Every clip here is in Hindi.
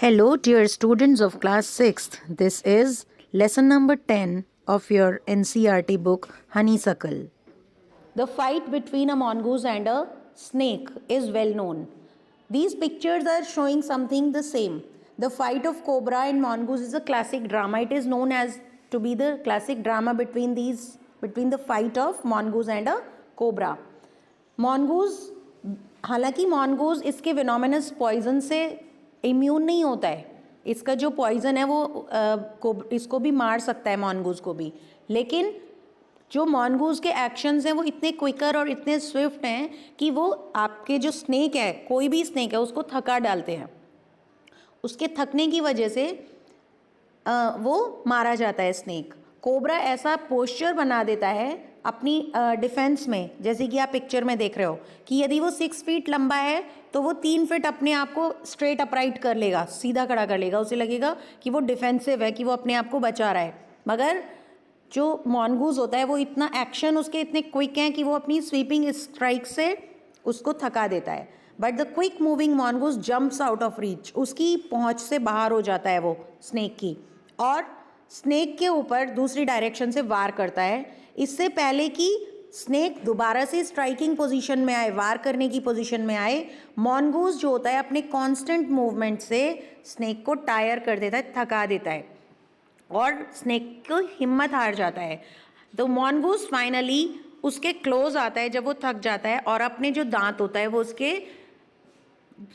Hello, dear students of class 6th. This is lesson number 10 of your NCERT book Honeysuckle. The fight between a mongoose and a snake is well known. These pictures are showing something the same. The fight of cobra and mongoose is a classic drama. It is known as to be the classic drama between the fight of mongoose and a cobra. Mongoose, हालांकि mongoose इसके venomous poison से इम्यून नहीं होता है. इसका जो पॉइजन है वो इसको भी मार सकता है, मॉनगूज को भी. लेकिन जो मॉनगूज के एक्शंस हैं वो इतने क्विकर और इतने स्विफ्ट हैं कि वो आपके जो स्नेक है, कोई भी स्नेक है, उसको थका डालते हैं. उसके थकने की वजह से वो मारा जाता है स्नेक. कोबरा ऐसा पोस्चर बना देता है अपनी डिफेंस में, जैसे कि आप पिक्चर में देख रहे हो कि यदि वो 6 फीट लंबा है तो वो 3 फीट अपने आप को स्ट्रेट अपराइट कर लेगा, सीधा खड़ा कर लेगा. उसे लगेगा कि वो डिफेंसिव है, कि वो अपने आप को बचा रहा है. मगर जो मॉनगूज होता है वो इतना एक्शन उसके इतने क्विक हैं कि वो अपनी स्वीपिंग स्ट्राइक से उसको थका देता है. But the quick moving mongoose jumps out of reach. उसकी पहुँच से बाहर हो जाता है वो स्नेक की, और स्नेक के ऊपर दूसरी डायरेक्शन से वार करता है. इससे पहले कि स्नेक दोबारा से स्ट्राइकिंग पोजीशन में आए, वार करने की पोजीशन में आए, मॉनगूज जो होता है अपने कांस्टेंट मूवमेंट से स्नेक को टायर कर देता है, थका देता है, और स्नेक को हिम्मत हार जाता है. तो मॉनगूज फाइनली उसके क्लोज आता है जब वो थक जाता है, और अपने जो दांत होता है वो उसके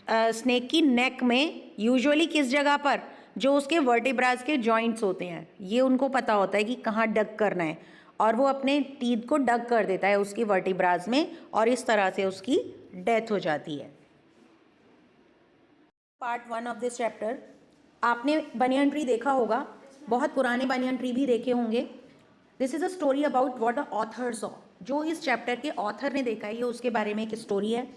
स्नेक की नेक में, यूजुअली किस जगह पर, जो उसके वर्टिब्रास के जॉइंट्स होते हैं, ये उनको पता होता है कि कहाँ डग करना है, और वो अपने टीथ को डग कर देता है उसकी वर्टिब्रास में, और इस तरह से उसकी डेथ हो जाती है. Part 1 of this chapter. आपने बनियन ट्री देखा होगा, बहुत पुराने बनियन ट्री भी देखे होंगे. This is a story about what the author saw. जो इस चैप्टर के ऑथर ने देखा है, ये उसके बारे में एक स्टोरी है.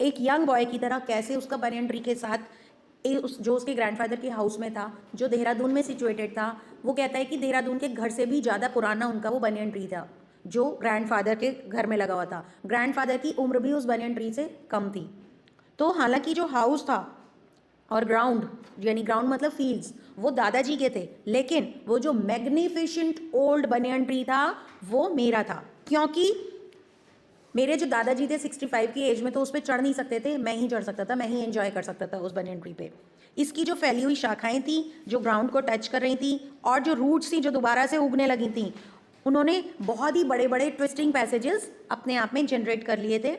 एक यंग बॉय की तरह कैसे उसका बनियन ट्री के साथ जो उसके ग्रैंडफादर के हाउस में था, जो देहरादून में सिचुएटेड था. वो कहता है कि देहरादून के घर से भी ज़्यादा पुराना उनका वो बनियन ट्री था जो ग्रैंडफादर के घर में लगा हुआ था. ग्रैंडफादर की उम्र भी उस बनियन ट्री से कम थी. तो हालांकि जो हाउस था और ग्राउंड, यानी ग्राउंड मतलब फील्ड्स, वो दादाजी के थे, लेकिन वो जो मैग्निफिशेंट ओल्ड बनियन ट्री था वो मेरा था. क्योंकि मेरे जो दादाजी थे 65 की एज में, तो उस पर चढ़ नहीं सकते थे, मैं ही चढ़ सकता था, मैं ही एंजॉय कर सकता था उस बनियन ट्री पे. इसकी जो फैली हुई शाखाएं थी जो ग्राउंड को टच कर रही थी, और जो रूट्स थी जो दोबारा से उगने लगी थी, उन्होंने बहुत ही बड़े बड़े ट्विस्टिंग पैसेजेस अपने आप में जनरेट कर लिए थे,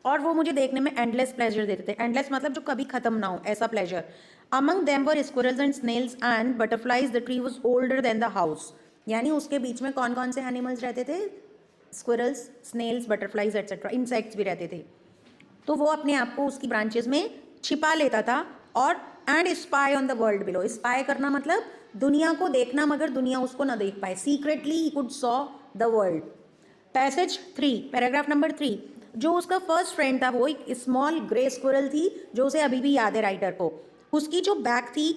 और वो मुझे देखने में एंडलेस प्लेजर देते थे. एंडलेस मतलब जो कभी खत्म ना हो, ऐसा pleasure. Among them were squirrels and snails and butterflies. The tree was older than the house. यानी उसके बीच में कौन कौन से एनिमल्स रहते थे? Squirrels, snails, butterflies etcetera, insects भी रहते थे. तो वो अपने आप को उसकी ब्रांचेस में छिपा लेता था, और and spy on the world below. Spy करना मतलब दुनिया को देखना, मगर दुनिया उसको ना देख पाए. Secretly he could saw the world. Passage 3, paragraph number 3. जो उसका फर्स्ट फ्रेंड था वो एक स्मॉल ग्रे स्क्विरल थी, जो उसे अभी भी याद है राइटर को. उसकी जो बैक थी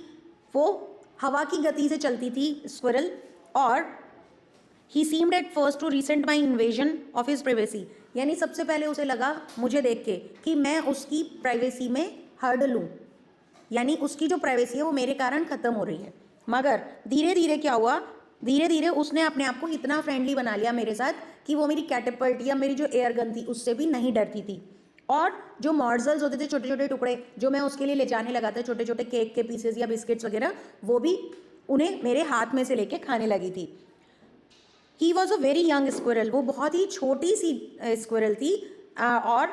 वो हवा की गति से चलती थी, स्क्विरल, और he seemed at first to resent my invasion of his privacy. यानी सबसे पहले उसे लगा मुझे देख के कि मैं उसकी प्राइवेसी में हर्ड लूँ, यानी उसकी जो प्राइवेसी है वो मेरे कारण ख़त्म हो रही है. मगर धीरे धीरे क्या हुआ, धीरे धीरे उसने अपने आप को इतना फ्रेंडली बना लिया मेरे साथ कि वो मेरी कैटपल्ट या मेरी जो एयर गन थी उससे भी नहीं डरती थी. और जो मॉर्जल्स होते थे, छोटे छोटे टुकड़े जो मैं उसके लिए ले जाने लगा था, छोटे छोटे केक के पीसेस या बिस्किट्स वगैरह, वो भी उन्हें मेरे हाथ में से लेके खाने लगी थी. He was a very young squirrel. वो बहुत ही छोटी सी स्क्विरल थी, और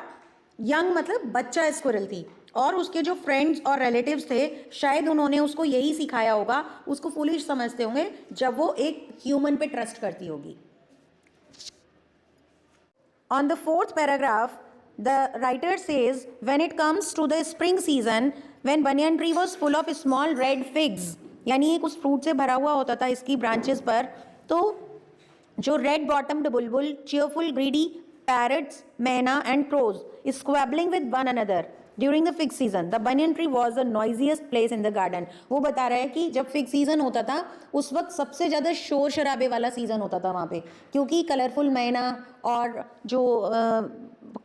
यंग मतलब बच्चा स्क्विरल थी. और उसके जो फ्रेंड्स और रिलेटिव्स थे, शायद उन्होंने उसको यही सिखाया होगा, उसको फुलिश समझते होंगे जब वो एक ह्यूमन पे ट्रस्ट करती होगी. On the 4th paragraph the writer says, when it comes to the spring season, when banyan tree was full of small red figs. यानी एक उस फ्रूट से भरा हुआ होता था इसकी ब्रांचेस पर. तो जो रेड बॉटम्ड बुलबुल, cheerful greedy parrots, मैना and crows squabbling with one another during the fig season. The banyan tree was the noisiest place in the garden. वो बता रहा है कि जब फिग सीजन होता था उस वक्त सबसे ज़्यादा शोर शराबे वाला सीजन होता था वहाँ पे, क्योंकि कलरफुल मैना और जो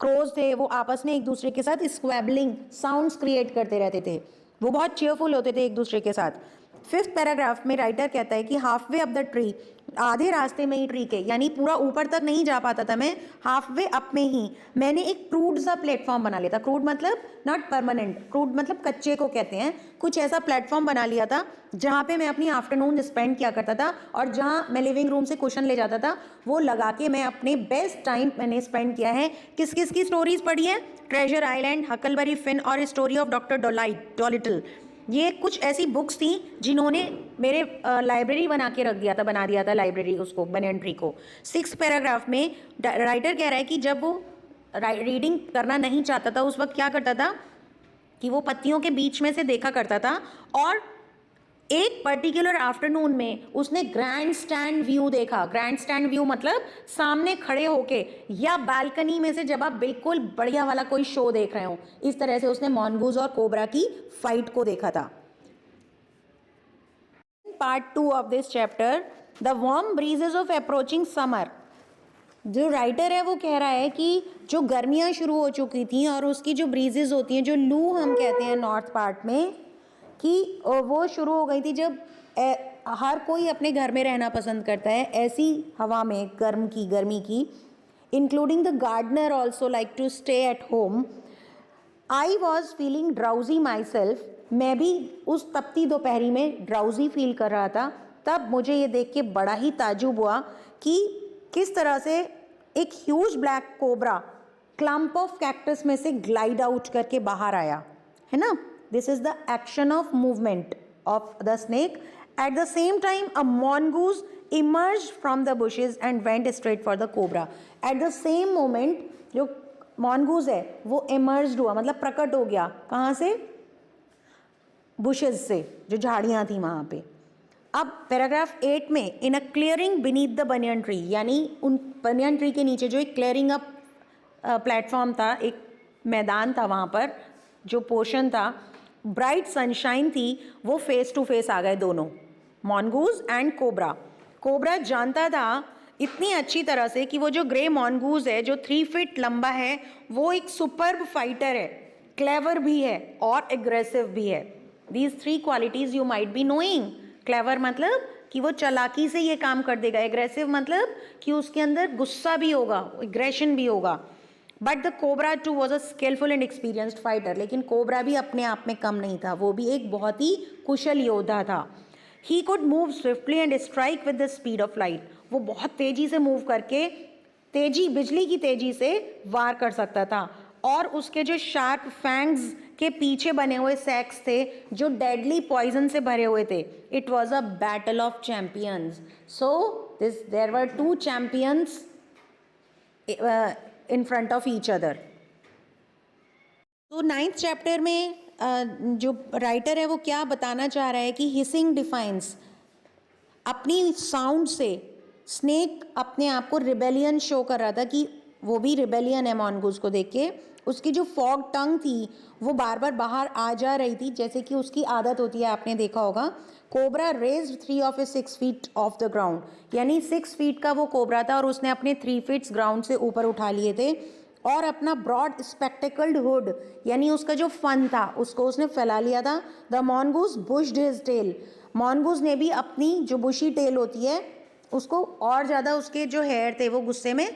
क्रोज थे वो आपस में एक दूसरे के साथ स्क्वैबलिंग साउंड्स क्रिएट करते रहते थे. वो बहुत चेयरफुल होते थे एक दूसरे के साथ। 5th पैराग्राफ में राइटर कहता है कि half way up the tree, आधे रास्ते में ही ट्री के, यानी पूरा ऊपर तक नहीं जा पाता था मैं, हाफ वे अप में ही मैंने एक क्रूड सा प्लेटफॉर्म बना लिया था। क्रूड मतलब नॉट परमानेंट, क्रूड मतलब कच्चे को कहते हैं। कुछ ऐसा प्लेटफॉर्म बना लिया था जहाँ पे मैं अपनी आफ्टरनून स्पेंड किया करता था, और जहाँ मैं लिविंग रूम से कुशन ले जाता था वो लगा के मैं अपने बेस्ट टाइम मैंने स्पेंड किया है। किस किस की स्टोरीज पढ़ी है? ट्रेजर आइलैंड, हकलबरी फिन और स्टोरी ऑफ डॉक्टर डोलिटल। ये कुछ ऐसी बुक्स थी जिन्होंने मेरे लाइब्रेरी बना दिया था लाइब्रेरी उसको, बनियन ट्री को। 6th पैराग्राफ में राइटर कह रहा है कि जब वो रीडिंग करना नहीं चाहता था उस वक्त क्या करता था कि वो पत्तियों के बीच में से देखा करता था, और एक पर्टिकुलर आफ्टरनून में उसने ग्रैंड स्टैंड व्यू देखा। ग्रैंड स्टैंड व्यू मतलब सामने खड़े होके या बालकनी में से जब आप बिल्कुल बढ़िया वाला कोई शो देख रहे हो, इस तरह से उसने मॉन्गूज और कोबरा की फाइट को देखा था। Part 2 of this chapter, the warm breezes of approaching summer. जो राइटर है वो कह रहा है कि जो गर्मियाँ शुरू हो चुकी थी और उसकी जो ब्रीजेस होती हैं, जो लू हम कहते हैं नॉर्थ पार्ट में, कि वो शुरू हो गई थी जब हर कोई अपने घर में रहना पसंद करता है ऐसी हवा में, गर्मी की, including the gardener also like to stay at home. I was feeling drowsy myself, मैं भी उस तपती दोपहरी में ड्राउजी फील कर रहा था। तब मुझे ये देख के बड़ा ही ताजुब हुआ कि किस तरह से एक huge black cobra clump of cactus में से ग्लाइड आउट करके बाहर आया, है ना। This is the action of movement of the snake. At the same time, a mongoose emerged from the bushes and went straight for the cobra. At the same moment, जो mongoose है वो emerged हुआ, मतलब प्रकट हो गया। कहाँ से? bushes से, जो झाड़ियाँ थी वहाँ पे। अब पैराग्राफ 8 में, in a clearing beneath the banyan tree, यानी उन banyan tree के नीचे जो एक clearing up प्लेटफॉर्म था, एक मैदान था वहाँ पर, जो पोर्शन था, ब्राइट सनशाइन थी, वो फेस टू फेस आ गए दोनों, मॉन्गूज एंड कोबरा। कोबरा जानता था इतनी अच्छी तरह से कि वो जो ग्रे मॉन्गूज है जो 3 फीट लंबा है वो एक सुपर्ब फाइटर है, क्लेवर भी है और एग्रेसिव भी है। These 3 qualities you might be knowing. Clever मतलब कि वो चालाकी से ये काम कर देगा, एग्रेसिव मतलब कि उसके अंदर गुस्सा भी होगा, एग्रेशन भी होगा। But the cobra too was a skilful and experienced fighter, लेकिन कोबरा भी अपने आप में कम नहीं था, वो भी एक बहुत ही कुशल योद्धा था। He could move swiftly and strike with the speed of light, वो बहुत तेजी से मूव करके बिजली की तेजी से वार कर सकता था, और उसके जो शार्प फैंग्स के पीछे बने हुए सैक्स थे जो डेडली पॉइजन से भरे हुए थे। It was a battle of champions. So there were 2 champions in front of each other. तो 9th चैप्टर में जो राइटर है वो क्या बताना चाह रहा है कि हिसिंग डिफाइंस, अपनी साउंड से स्नेक अपने आप को रिबेलियन शो कर रहा था कि वो भी रिबेलियन है मॉन्गूज को देख के। उसकी जो फॉग टंग थी वो बार बार बाहर आ जा रही थी, जैसे कि उसकी आदत होती है, आपने देखा होगा। Cobra raised 3 of his 6 feet of the ground, यानी 6 फीट का वो कोबरा था और उसने अपने 3 फीट्स ग्राउंड से ऊपर उठा लिए थे, और अपना ब्रॉड स्पेक्टिकल्ड हुड, यानी उसका जो फन था उसको उसने फैला लिया था। The mongoose bushed his tail, mongoose ने भी अपनी जो बुशी टेल होती है उसको और ज़्यादा, उसके जो हेयर थे वो गुस्से में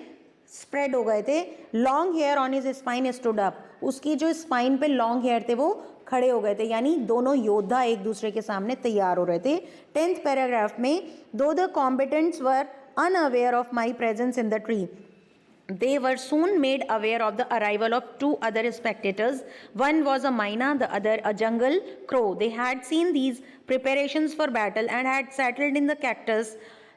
स्प्रेड हो गए थे। Long hair on his spine stood up, उसकी जो स्पाइन पे लॉन्ग हेयर थे वो खड़े हो गए थे, यानी दोनों योद्धा एक दूसरे के सामने तैयार हो रहे थे। 10th पैराग्राफ में, दो the combatants were unaware of my presence in the tree, they were soon made aware of the arrival of 2 other spectators. One was a myna, the other a jungle crow. They had seen these preparations for battle and had settled in the cactus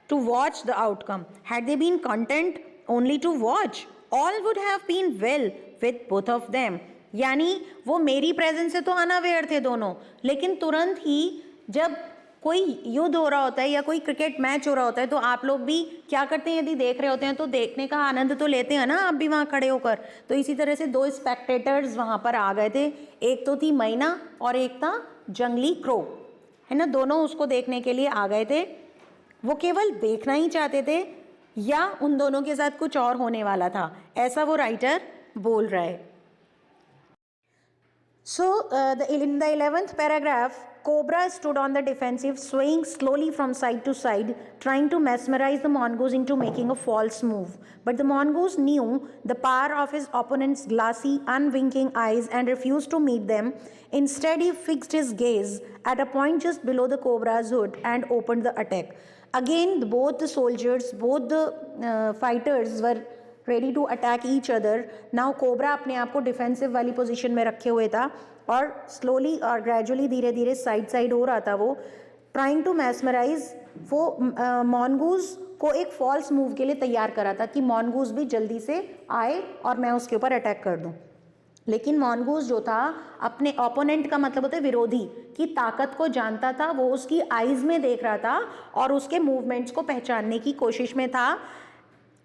to watch the outcome. Had they been content only to watch, all would have been well with both of them. यानी वो मेरी प्रेजेंस से तो अनअवेयर थे दोनों, लेकिन तुरंत ही जब कोई युद्ध हो रहा होता है या कोई क्रिकेट मैच हो रहा होता है तो आप लोग भी क्या करते हैं, यदि देख रहे होते हैं तो देखने का आनंद तो लेते हैं ना आप भी वहाँ खड़े होकर। तो इसी तरह से 2 स्पेक्टेटर्स वहाँ पर आ गए थे, एक तो थी मैना और एक था जंगली क्रो, है ना। दोनों उसको देखने के लिए आ गए थे, वो केवल देखना ही चाहते थे या उन दोनों के साथ कुछ और होने वाला था, ऐसा वो राइटर बोल रहा है। So, in the 11th paragraph, Cobra stood on the defensive, swaying slowly from side to side, trying to mesmerize the mongoose into making a false move. But the mongoose knew the power of his opponent's glassy, unwinking eyes and refused to meet them. Instead, he fixed his gaze at a point just below the cobra's hood and opened the attack. Again, both the soldiers, both the fighters were ready to attack each other. Now cobra अपने आप को डिफेंसिव वाली पोजीशन में रखे हुए था और स्लोली और ग्रेजुअली धीरे धीरे साइड हो रहा था. वो ट्राइंग टू मैस्मराइज, वो मॉन्गूज को एक फॉल्स मूव के लिए तैयार करा था कि मॉन्गूज भी जल्दी से आए और मैं उसके ऊपर अटैक कर दूं. लेकिन मॉन्गूज जो था अपने ओपोनेंट का मतलब होता है विरोधी की ताकत को जानता था. वो उसकी आईज में देख रहा था और उसके मूवमेंट्स को पहचानने की कोशिश में था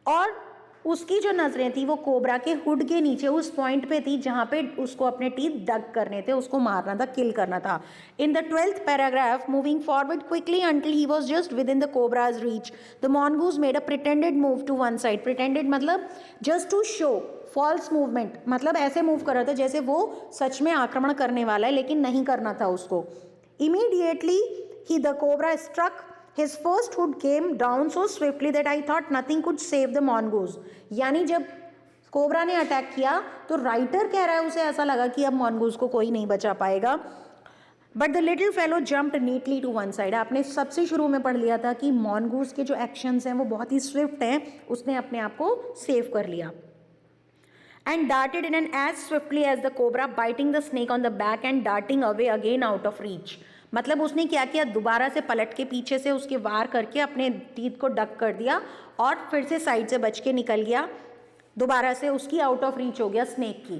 और उसकी जो नजरें थी वो कोबरा के हुड के नीचे उस पॉइंट पे थी जहाँ पे उसको अपने टीथ डग करने थे, उसको मारना था, किल करना था. In the 12th paragraph, moving forward quickly until he was just within the cobra's reach, the mongoose made a pretended move to one side. Pretended मतलब just to show, false movement मतलब ऐसे मूव कर रहा था जैसे वो सच में आक्रमण करने वाला है लेकिन नहीं करना था उसको. इमीडिएटली ही the cobra struck. His first hood came down so swiftly that I thought nothing could save the mongoose. यानी जब कोबरा ने अटैक किया तो राइटर कह रहा है उसे ऐसा लगा कि अब मॉन्गूज को कोई नहीं बचा पाएगा. But the little fellow jumped neatly to one side. आपने सबसे शुरू में पढ़ लिया था कि मॉन्गूज के जो एक्शंस हैं वो बहुत ही स्विफ्ट हैं. उसने अपने आप को सेव कर लिया. And darted in and as swiftly as the cobra, biting the snake on the back and darting away again out of reach. मतलब उसने क्या किया, दोबारा से पलट के पीछे से उसके वार करके अपने टीथ को डक कर दिया और फिर से साइड से बच के निकल गया. दोबारा से उसकी आउट ऑफ रीच हो गया स्नेक की.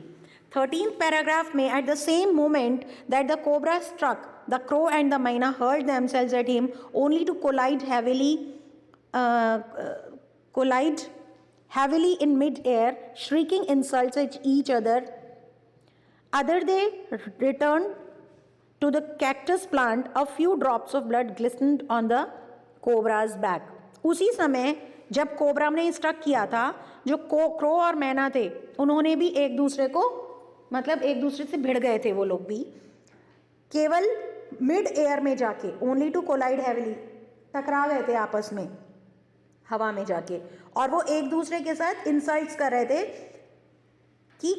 13th पैराग्राफ में, at the same moment that the cobra struck, the crow and the myna hurled themselves at him only to collide heavily in mid-air, shrieking insults at each other. They returned to the cactus plant. A few drops of blood glistened on the cobra's back. उसी समय जब कोबरा ने स्ट्रक किया था, जो क्रो और मैना थे उन्होंने भी एक दूसरे को मतलब एक दूसरे से भिड़ गए थे. वो लोग भी केवल मिड एयर में जाके, ओनली टू कोलाइड हैविली, टकरा गए थे आपस में हवा में जाके और वो एक दूसरे के साथ इंसल्ट्स कर रहे थे कि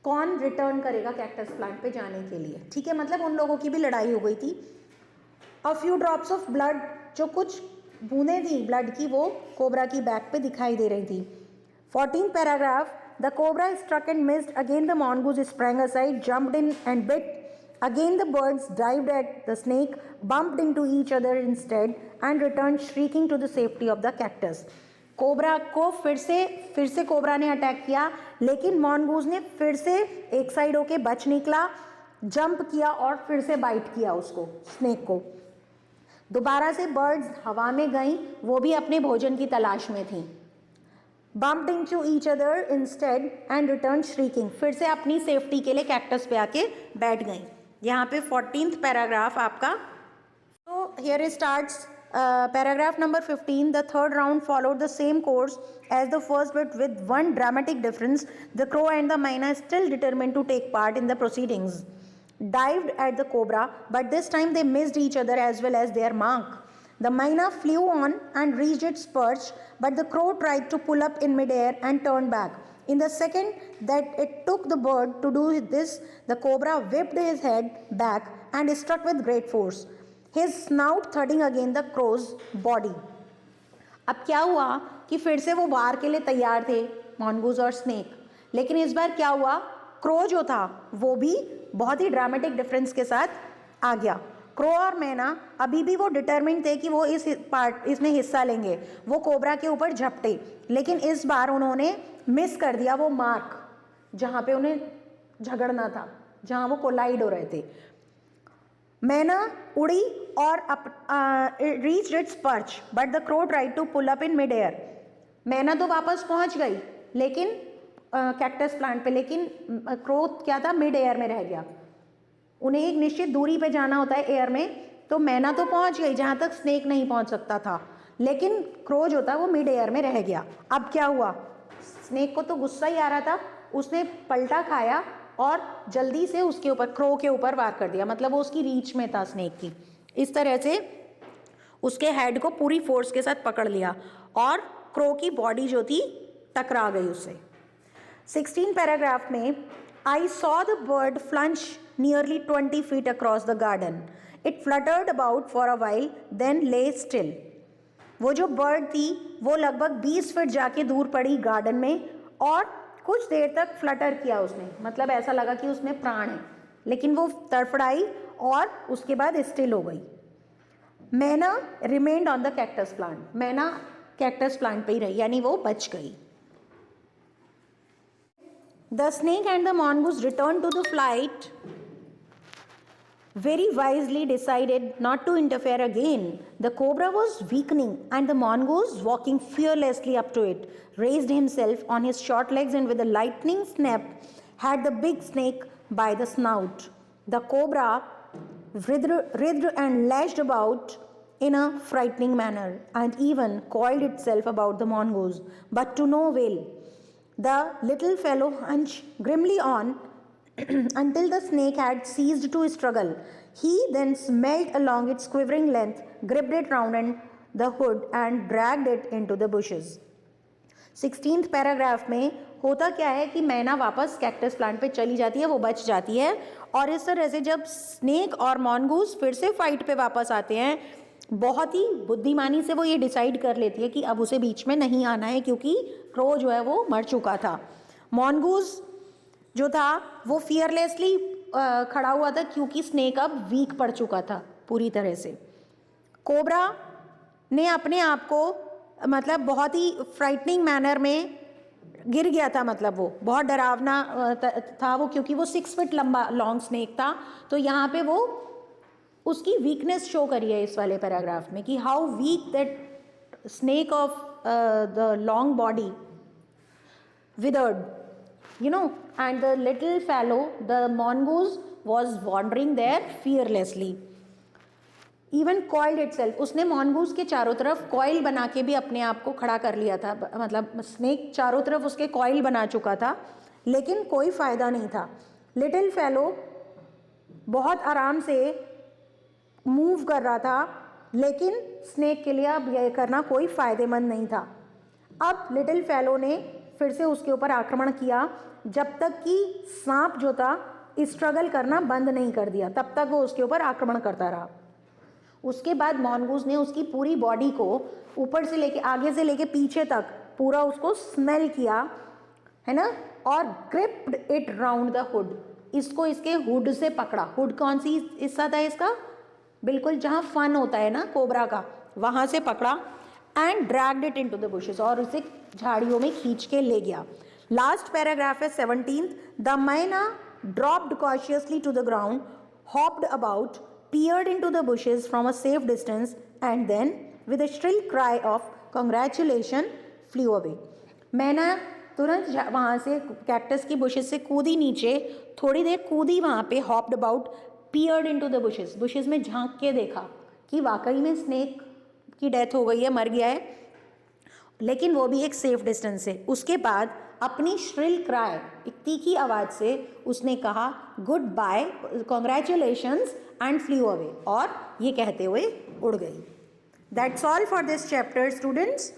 कौन रिटर्न करेगा कैक्टस प्लांट पे जाने के लिए. ठीक है, मतलब उन लोगों की भी लड़ाई हो गई थी. A few drops of blood, जो कुछ बूंदें थी ब्लड की वो कोबरा की बैक पे दिखाई दे रही थी. 14th paragraph, the cobra struck and missed. Again the mongoose sprang aside, jumped in and bit. Again the birds dived at the snake, bumped into each other instead and returned shrieking to the safety of the cactus. Cobra को फिर से कोबरा ने अटैक किया लेकिन मॉन्गूज ने फिर से एक साइड होके बच निकला, जंप किया और फिर से बाइट किया उसको, स्नेक को. दोबारा से बर्ड्स हवा में गईं, वो भी अपने भोजन की तलाश में थी. bumped into each other instead and returned shrieking. फिर से अपनी सेफ्टी के लिए कैक्टस पे आके बैठ गईं. यहाँ पे 14th पैराग्राफ आपका. So here it starts paragraph number 15. The third round followed the same course as the first, but with one dramatic difference. The crow and the myna, still determined to take part in the proceedings, dived at the cobra, but this time they missed each other as well as their mark. The myna flew on and reached its perch, but the crow tried to pull up in midair and turned back. In the second that it took the bird to do this, the cobra whipped his head back and struck with great force, his snout thudding against the crow's body. अब क्या हुआ कि फिर से वो वार के लिए तैयार थे मॉन्गूज और स्नेक, लेकिन इस बार क्या हुआ, क्रो जो था वो भी बहुत ही ड्रामेटिक डिफरेंस के साथ आ गया. क्रो और मैना अभी भी वो डिटरमिन्ड थे कि वो इसमें हिस्सा लेंगे. वो कोबरा के ऊपर झपटे, लेकिन इस बार उन्होंने मिस कर दिया वो मार्क जहाँ पे उन्हें झगड़ना था, जहाँ वो कोलाइड हो रहे थे. मैना उड़ी और reached its perch, but the crow tried to pull up in mid air. मैना तो वापस पहुँच गई लेकिन कैक्टस प्लांट पे, लेकिन क्रो क्या था, मिड एयर में रह गया. उन्हें एक निश्चित दूरी पे जाना होता है एयर में, तो मैना तो पहुंच गई जहाँ तक स्नेक नहीं पहुंच सकता था, लेकिन क्रो जो था वो मिड एयर में रह गया. अब क्या हुआ, स्नेक को तो गुस्सा ही आ रहा था, उसने पलटा खाया और जल्दी से उसके ऊपर, क्रो के ऊपर वार कर दिया, मतलब वो उसकी रीच में था स्नेक की। इस तरह से उसके हेड को पूरी फोर्स के साथ पकड़ लिया और क्रो की बॉडी जो थी टकरा गई उससे। 16 पैराग्राफ में, I saw the bird flung nearly 20 feet across the garden, it fluttered about for a while then lay still. वो जो बर्ड थी वो लगभग 20 फीट जाके दूर पड़ी गार्डन में और कुछ देर तक फ्लटर किया उसने, मतलब ऐसा लगा कि उसमें प्राण है, लेकिन वो तड़फड़ाई और उसके बाद स्टिल हो गई। मैना remained on the cactus plant, मैना कैक्टस प्लांट पे ही रही, यानी वो बच गई। The snake and the mongoose returned to the flight, very wisely decided not to interfere again. The cobra was weakening and the mongoose, walking fearlessly up to it, raised himself on his short legs and with a lightning snap had the big snake by the snout. The cobra writhed and lashed about in a frightening manner and even coiled itself about the mongoose, but to no avail. The little fellow hunched grimly on until the snake had ceased to struggle. He then smelled along its quivering length, gripped it round the hood and dragged it into the bushes. 16th paragraph में होता क्या है कि मैना वापस कैक्टस प्लांट पे चली जाती है, वो बच जाती है, और इस तरह से जब स्नेक और मॉन्गूस फिर से फाइट पे वापस आते हैं, बहुत ही बुद्धिमानी से वो ये डिसाइड कर लेती है कि अब उसे बीच में नहीं आना है, क्योंकि क्रो जो है वो मर चुका था। मॉन्गूस जो था वो फियरलेसली खड़ा हुआ था क्योंकि स्नेक अब वीक पड़ चुका था पूरी तरह से। कोबरा ने अपने आप को मतलब बहुत ही फ्राइटनिंग मैनर में गिर गया था, मतलब वो बहुत डरावना था वो, क्योंकि वो 6 फीट लंबा लॉन्ग स्नेक था। तो यहाँ पे वो उसकी वीकनेस शो करी है इस वाले पैराग्राफ में कि how weak that snake of the long body withered, you know, and the little fellow, the mongoose, was wandering there fearlessly. Even coiled itself, उसने mongoose के चारों तरफ coil बना के भी अपने आप को खड़ा कर लिया था, मतलब snake चारों तरफ उसके coil बना चुका था, लेकिन कोई फ़ायदा नहीं था। Little fellow बहुत आराम से मूव कर रहा था, लेकिन स्नेक के लिए अब यह करना कोई फ़ायदेमंद नहीं था। अब लिटिल फेलो ने फिर से उसके ऊपर आक्रमण किया, जब तक कि सांप जो था स्ट्रगल करना बंद नहीं कर दिया, तब तक वो उसके ऊपर आक्रमण करता रहा। उसके बाद मॉन्गूस ने उसकी पूरी बॉडी को ऊपर से लेके, आगे से लेके पीछे तक पूरा उसको स्मेल किया, है ना, और gripped it round the hood, इसको इसके हुड से पकड़ा। हुड कौन सी हिस्सा था इसका, बिल्कुल जहाँ फन होता है ना कोबरा का, वहाँ से पकड़ा। And dragged it into the bushes, और उसे झाड़ियों में खींच के ले गया। लास्ट पैराग्राफ है 17th। The myna dropped cautiously to the ground, hopped about, peered into the bushes from a safe distance, and then with a shrill cry of congratulation flew away. मैना तुरंत वहाँ से कैक्टस की बुशेस से कूदी नीचे, थोड़ी देर कूदी वहाँ पे, hopped about, peered into the bushes, bushes में झांक के देखा कि वाकई में स्नेक की डेथ हो गई है, मर गया है, लेकिन वो भी एक सेफ डिस्टेंस से। उसके बाद अपनी श्रिल क्राई, एक तीखी आवाज़ से उसने कहा goodbye, congratulations, and flew away, और ये कहते हुए उड़ गई। That's all for this chapter students.